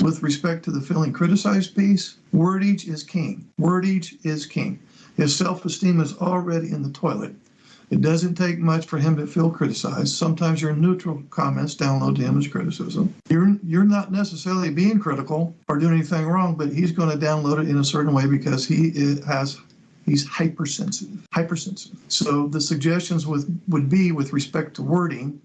with respect to the feeling criticized piece, wordage is king. Wordage is king. His self-esteem is already in the toilet. It doesn't take much for him to feel criticized. Sometimes your neutral comments download to him as criticism. You're not necessarily being critical or doing anything wrong, but he's going to download it in a certain way because he's hypersensitive. Hypersensitive. So the suggestions would be with respect to wording,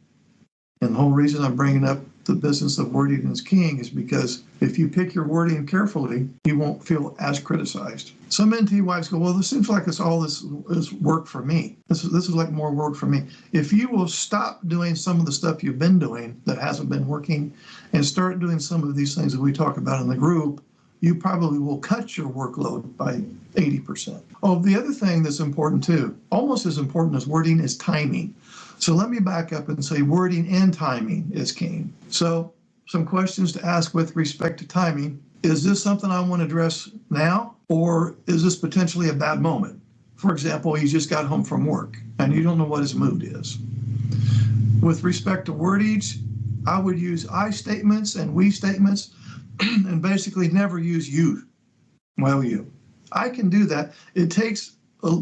and the whole reason I'm bringing up the business of wording is king is because if you pick your wording carefully, you won't feel as criticized. Some NT wives go, well, this seems like this is work for me. This is like more work for me. If you will stop doing some of the stuff you've been doing that hasn't been working and start doing some of these things that we talk about in the group, you probably will cut your workload by 80%. Oh, the other thing that's important too, almost as important as wording, is timing. So let me back up and say wording and timing is king. So some questions to ask with respect to timing. Is this something I want to address now, or is this potentially a bad moment? For example, he just got home from work and you don't know what his mood is. With respect to wordage, I would use I statements and we statements and basically never use you. Well, you. I can do that. It takes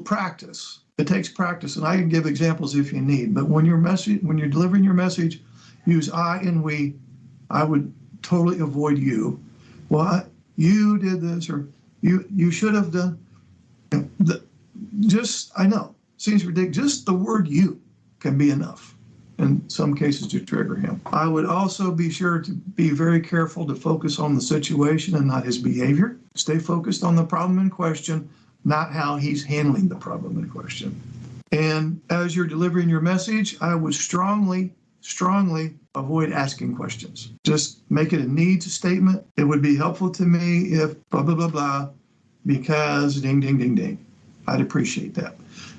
practice. It takes practice, and I can give examples if you need. But when you're delivering your message, use I and we. I would totally avoid you. Well, you did this, or you should have done. I know, seems ridiculous. Just the word you can be enough in some cases to trigger him. I would also be sure to be very careful to focus on the situation and not his behavior. Stay focused on the problem in question, not how he's handling the problem in question. And as you're delivering your message, I would strongly avoid asking questions. Just make it a needs statement. It would be helpful to me if blah, blah, blah, blah, because ding, ding, ding, ding. I'd appreciate that.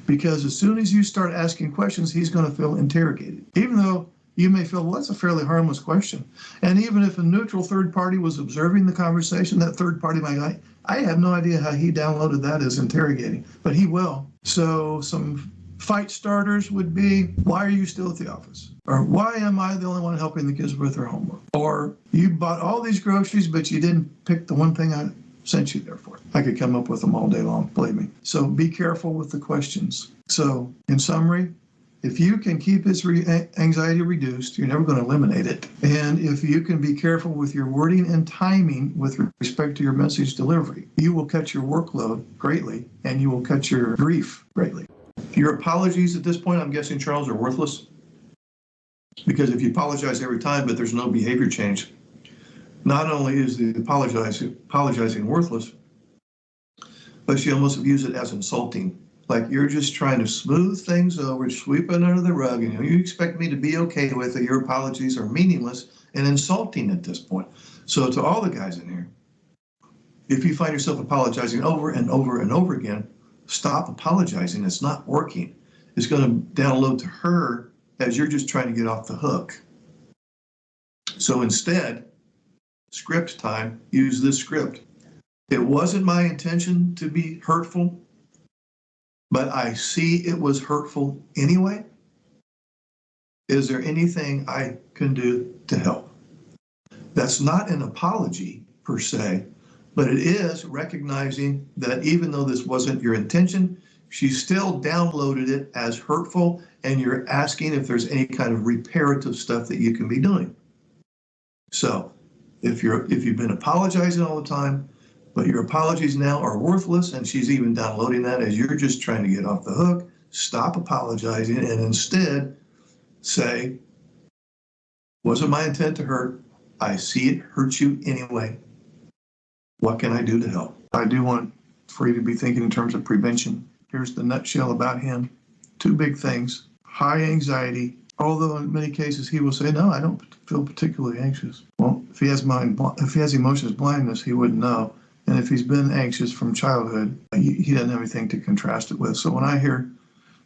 Because as soon as you start asking questions, he's going to feel interrogated. Even though you may feel, well, that's a fairly harmless question. And even if a neutral third party was observing the conversation, that third party might, I have no idea how he downloaded that as interrogating, but he will. So some fight starters would be, why are you still at the office? Or why am I the only one helping the kids with their homework? Or you bought all these groceries, but you didn't pick the one thing I sent you there for. I could come up with them all day long, believe me. So be careful with the questions. So in summary, if you can keep his anxiety reduced, you're never going to eliminate it. And if you can be careful with your wording and timing with respect to your message delivery, you will cut your workload greatly and you will cut your grief greatly. Your apologies at this point, I'm guessing, Charles, are worthless. Because if you apologize every time, but there's no behavior change, not only is the apologizing worthless, but you almost use it as insulting. Like you're just trying to smooth things over, sweep it under the rug, and you expect me to be okay with it. Your apologies are meaningless and insulting at this point. So to all the guys in here, if you find yourself apologizing over and over and over again, stop apologizing. It's not working. It's going to download to her as you're just trying to get off the hook. So instead, script time, use this script. It wasn't my intention to be hurtful, but I see it was hurtful anyway. Is there anything I can do to help? That's not an apology per se, but it is recognizing that even though this wasn't your intention, she still downloaded it as hurtful, and you're asking if there's any kind of reparative stuff that you can be doing. So if you've been apologizing all the time, but your apologies now are worthless, and she's even downloading that as you're just trying to get off the hook, stop apologizing and instead say, wasn't my intent to hurt. I see it hurts you anyway. What can I do to help? I do want for you to be thinking in terms of prevention. Here's the nutshell about him. Two big things. High anxiety, although in many cases he will say, no, I don't feel particularly anxious. Well, if he has emotions blindness, he wouldn't know. And if he's been anxious from childhood, he doesn't have anything to contrast it with. So when I hear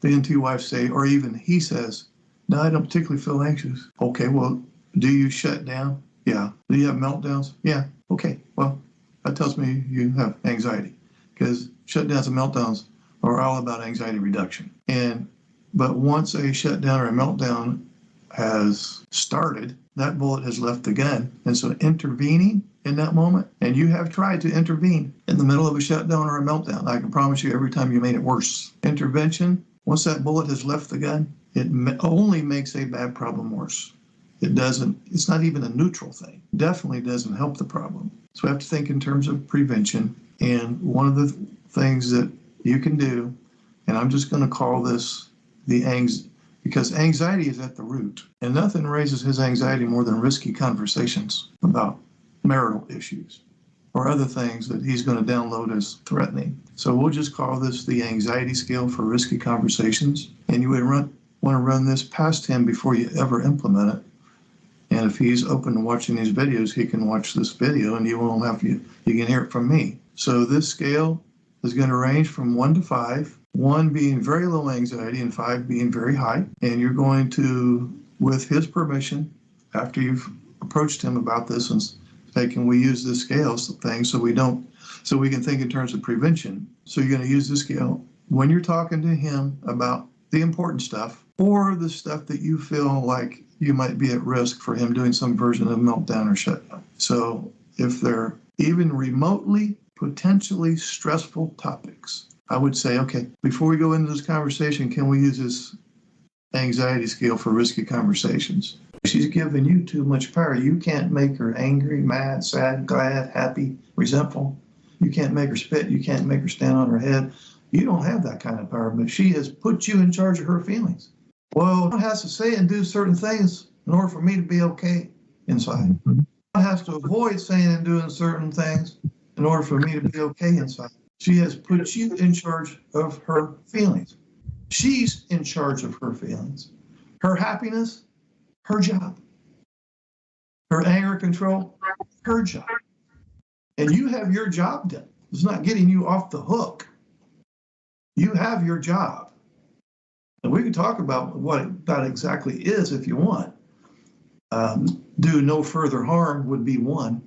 the NT wife say, or even he says, no, I don't particularly feel anxious. Okay, well, do you shut down? Yeah. Do you have meltdowns? Yeah. Okay, well, that tells me you have anxiety, because shutdowns and meltdowns are all about anxiety reduction. But once a shutdown or a meltdown has started, that bullet has left the gun. And so intervening in that moment, and you have tried to intervene in the middle of a shutdown or a meltdown, I can promise you every time you made it worse. Intervention, once that bullet has left the gun, it only makes a bad problem worse. It's not even a neutral thing. Definitely doesn't help the problem. So we have to think in terms of prevention. And one of the things that you can do, and I'm just going to call this because anxiety is at the root. And nothing raises his anxiety more than risky conversations about marital issues or other things that he's going to download as threatening. So we'll just call this the anxiety scale for risky conversations. And you would want to run this past him before you ever implement it. And if he's open to watching these videos, he can watch this video and you can hear it from me. So this scale is going to range from 1 to 5, 1 being very low anxiety and 5 being very high. And you're going to, with his permission, after you've approached him about this and say, can we use this scale thing so we can think in terms of prevention. So you're going to use this scale when you're talking to him about the important stuff or the stuff that you feel like you might be at risk for him doing some version of meltdown or shutdown. So if they're even remotely potentially stressful topics, I would say, okay, before we go into this conversation, can we use this anxiety scale for risky conversations? She's giving you too much power. You can't make her angry, mad, sad, glad, happy, resentful. You can't make her spit. You can't make her stand on her head. You don't have that kind of power, but she has put you in charge of her feelings. Well, one has to say and do certain things in order for me to be okay inside. One has to avoid saying and doing certain things in order for me to be okay inside. She has put you in charge of her feelings. She's in charge of her feelings. Her happiness, her job. Her anger control, her job. And you have your job done. It's not getting you off the hook. You have your job. And we can talk about what that exactly is if you want. Do no further harm would be one.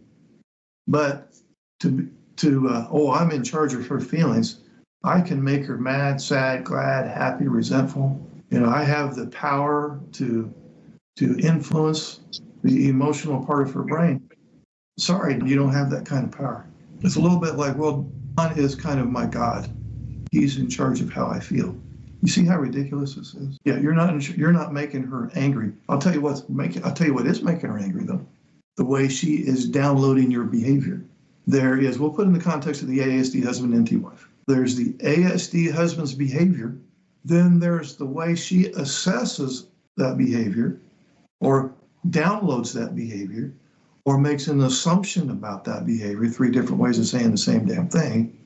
But I'm in charge of her feelings. I can make her mad, sad, glad, happy, resentful. I have the power to influence the emotional part of her brain. Sorry, you don't have that kind of power. It's a little bit like, well, God is kind of my God. He's in charge of how I feel. You see how ridiculous this is? Yeah, you're not making her angry. I'll tell you what is making her angry though. The way she is downloading your behavior. We'll put in the context of the ASD husband NT wife. There's the ASD husband's behavior. Then there's the way she assesses that behavior or downloads that behavior or makes an assumption about that behavior, 3 different ways of saying the same damn thing.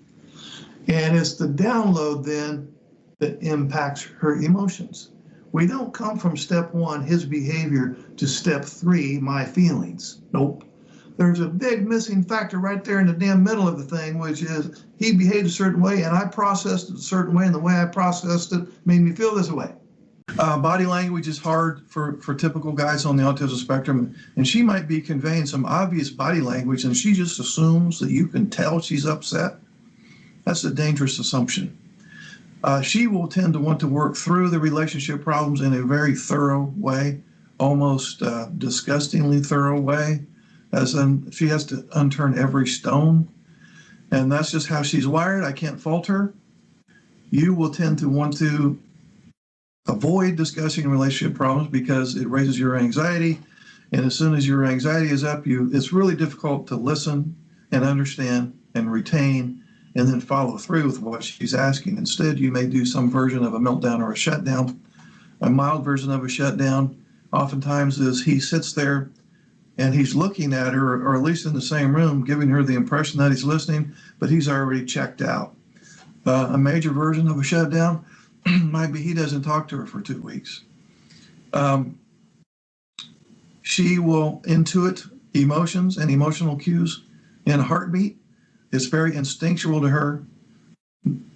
And it's the download then that impacts her emotions. We don't come from step 1, his behavior, to step 3, my feelings. Nope. There's a big missing factor right there in the damn middle of the thing, which is he behaved a certain way and I processed it a certain way, and the way I processed it made me feel this way. Body language is hard for typical guys on the autism spectrum, and she might be conveying some obvious body language and she just assumes that you can tell she's upset. That's a dangerous assumption. She will tend to want to work through the relationship problems in a very thorough way, almost disgustingly thorough way, as in she has to unturn every stone. And that's just how she's wired. I can't fault her. You will tend to want to avoid discussing relationship problems because it raises your anxiety. And as soon as your anxiety is up, it's really difficult to listen and understand and retain and then follow through with what she's asking. Instead, you may do some version of a meltdown or a shutdown. A mild version of a shutdown oftentimes is he sits there and he's looking at her, or at least in the same room, giving her the impression that he's listening, but he's already checked out. A major version of a shutdown might be he doesn't talk to her for 2 weeks. She will intuit emotions and emotional cues in a heartbeat. It's very instinctual to her.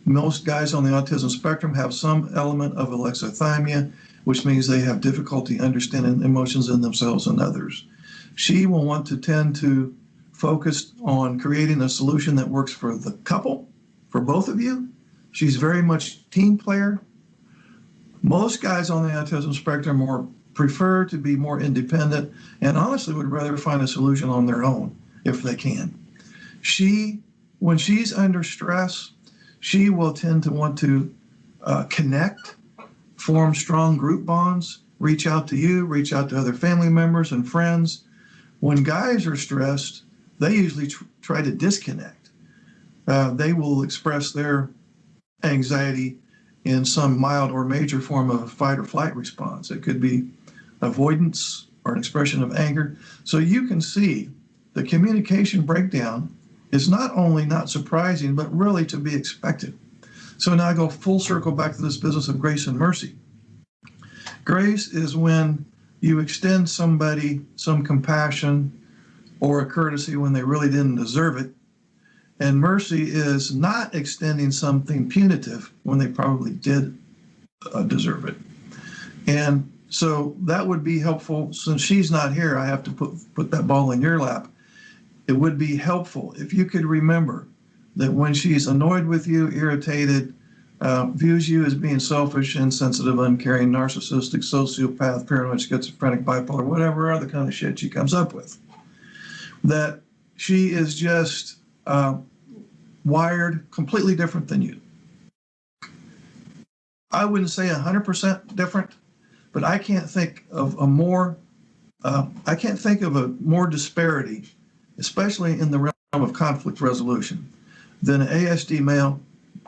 Most guys on the autism spectrum have some element of alexithymia, which means they have difficulty understanding emotions in themselves and others. She will want to tend to focus on creating a solution that works for the couple, for both of you. She's very much team player. Most guys on the autism spectrum prefer to be more independent and honestly would rather find a solution on their own. if they can. When she's under stress, she will tend to want to connect, form strong group bonds, reach out to you, reach out to other family members and friends. When guys are stressed, they usually try to disconnect. They will express their anxiety in some mild or major form of fight or flight response. It could be avoidance or an expression of anger. So you can see the communication breakdown is not only not surprising, but really to be expected. So now I go full circle back to this business of grace and mercy. Grace is when you extend somebody some compassion or a courtesy when they really didn't deserve it. And mercy is not extending something punitive when they probably did deserve it. And so that would be helpful. Since she's not here, I have to put that ball in your lap. It would be helpful if you could remember that when she's annoyed with you, irritated, views you as being selfish, insensitive, uncaring, narcissistic, sociopath, paranoid, schizophrenic, bipolar, whatever other kind of shit she comes up with, that she is just wired completely different than you. I wouldn't say 100% different, but I can't think of a more disparity, especially in the realm of conflict resolution, than an ASD male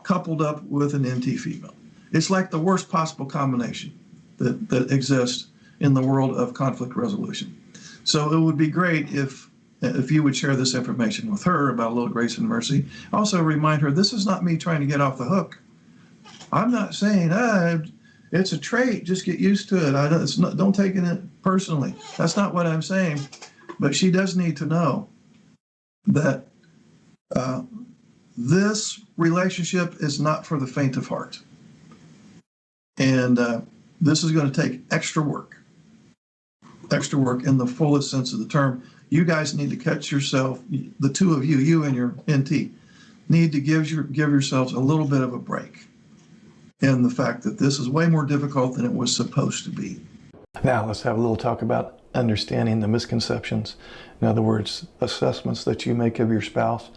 coupled up with an NT female. It's like the worst possible combination that exists in the world of conflict resolution. So it would be great if you would share this information with her about a little grace and mercy. Also remind her, this is not me trying to get off the hook. I'm not saying, it's a trait, just get used to it. Don't take it personally. That's not what I'm saying. But she does need to know that this relationship is not for the faint of heart. And this is going to take extra work in the fullest sense of the term. You guys need to cut yourself, the two of you, you and your NT, need to give yourselves a little bit of a break in the fact that this is way more difficult than it was supposed to be. Now let's have a little talk about understanding the misconceptions. In other words, assessments that you make of your spouse.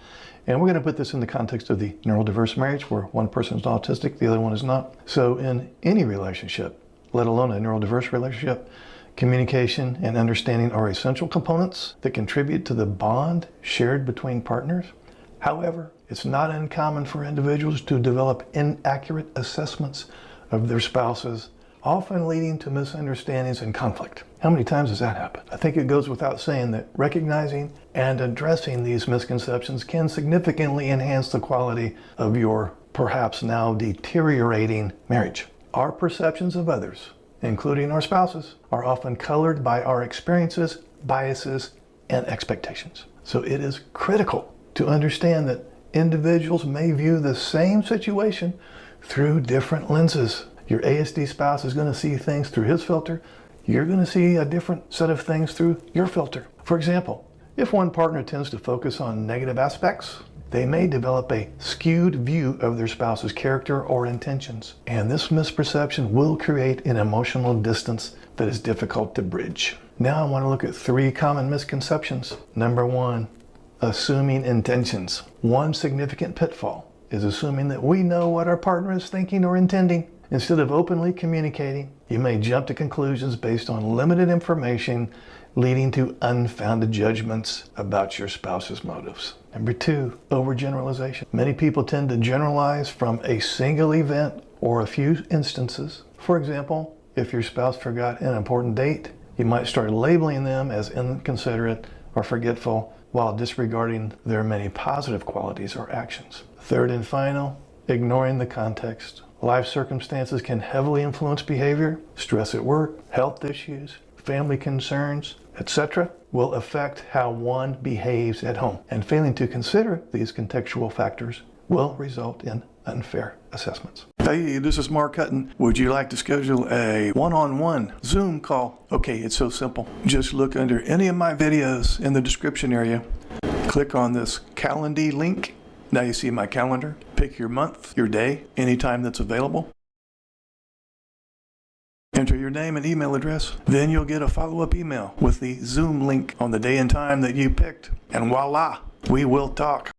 And we're going to put this in the context of the neurodiverse marriage where one person is autistic, the other one is not. So in any relationship, let alone a neurodiverse relationship, communication and understanding are essential components that contribute to the bond shared between partners. However, it's not uncommon for individuals to develop inaccurate assessments of their spouses, often leading to misunderstandings and conflict. How many times has that happened? I think it goes without saying that recognizing and addressing these misconceptions can significantly enhance the quality of your perhaps now deteriorating marriage. Our perceptions of others, including our spouses, are often colored by our experiences, biases, and expectations. So it is critical to understand that individuals may view the same situation through different lenses. Your ASD spouse is going to see things through his filter. You're going to see a different set of things through your filter. For example, if one partner tends to focus on negative aspects, they may develop a skewed view of their spouse's character or intentions. And this misperception will create an emotional distance that is difficult to bridge. Now I want to look at 3 common misconceptions. Number 1, assuming intentions. One significant pitfall is assuming that we know what our partner is thinking or intending. Instead of openly communicating, you may jump to conclusions based on limited information, leading to unfounded judgments about your spouse's motives. Number 2, overgeneralization. Many people tend to generalize from a single event or a few instances. For example, if your spouse forgot an important date, you might start labeling them as inconsiderate or forgetful while disregarding their many positive qualities or actions. Third and final, ignoring the context. Life circumstances can heavily influence behavior. Stress at work, health issues, family concerns, etc. will affect how one behaves at home. And failing to consider these contextual factors will result in unfair assessments. Hey, this is Mark Hutten. Would you like to schedule a one-on-one Zoom call? Okay, it's so simple. Just look under any of my videos in the description area. Click on this Calendly link. Now you see my calendar. Pick your month, your day, anytime that's available. Enter your name and email address. Then you'll get a follow-up email with the Zoom link on the day and time that you picked. And voila, we will talk.